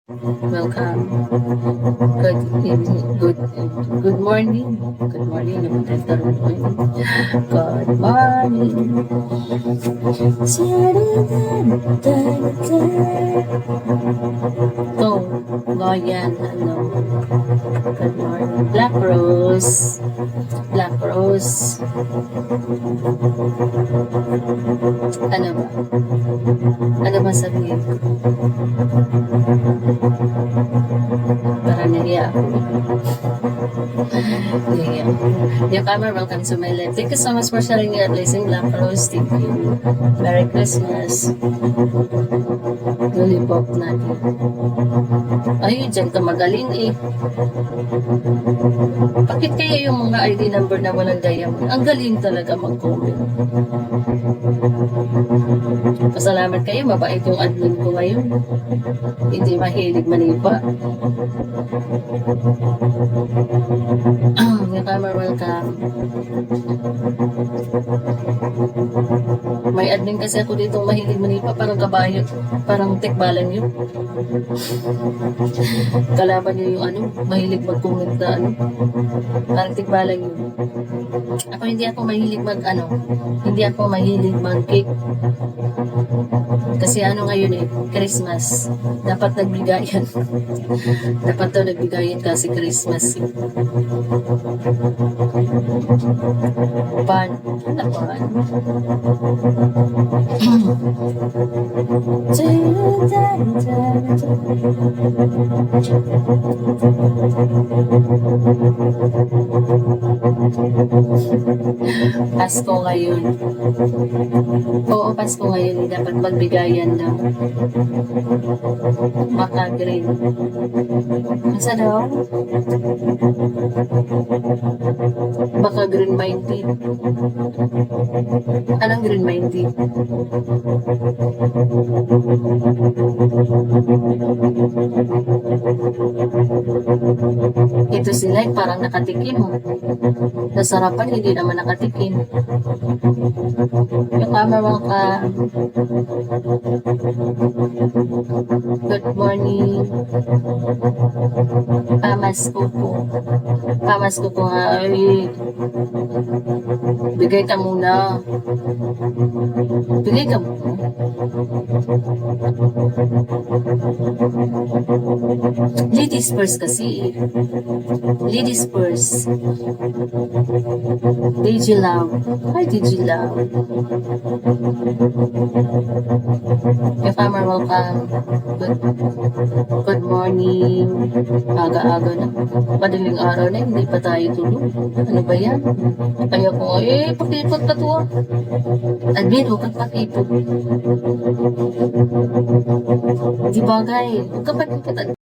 Welcome. Good evening. Good morning. Good morning. Good morning. Good morning. So, Loyan, ano? Good morning. Black Rose. Black Rose. Ano ba? Ano ba sabihin ko? Para nahiya ako. Nahiya ako. Dear Camera, welcome to my life. Thank you so much for sharing your blessing, Black Rose. Thank you. Merry Christmas. Lollipop natin. Ay, dyan ka magaling eh. Bakit kaya yung mga ID number na walang diamond? Ang galing talaga mag-comment. Pasalamat kayo, mabait yung admin ko ngayon. Hindi mahilig manipa. Yung camera, welcome. May admin kasi ako dito mahilig manipa, parang kabayo, parang tekbalan yun. Kalaban niyo yung ano, mahilig mag-comment na ano, parang tikbalan yun. Ako hindi ako mahilig hindi ako mahilig mag-cake. Kasi ano ngayon eh, Christmas. Dapat nagbigayan. Dapat daw nagbigayan kasi Christmas. Pan. Ano pan? Pasko ngayon. Oo, Pasko ngayon. Dapat magbigayan daw. Baka green. Masa daw? Baka green minded. Anong green minded? Ito sila parang nakatikim. Nasarapan, hindi naman nakatikim. Yung camera ka. Good morning. Pamasko po. Pamasko po nga. Ay, bigay ka muna. Bigay ka muna. Ladies first kasi. Ladies first. Digilove. Hi, Digilove. Yung camera, welcome. Good morning. Aga-aga na. Madaling araw na, hindi pa tayo tulog. Ano ba yan? Kaya ko, pakipot ka to ah. Admin, huwag kang pakipot. Di bagay. Huwag kang pakipot.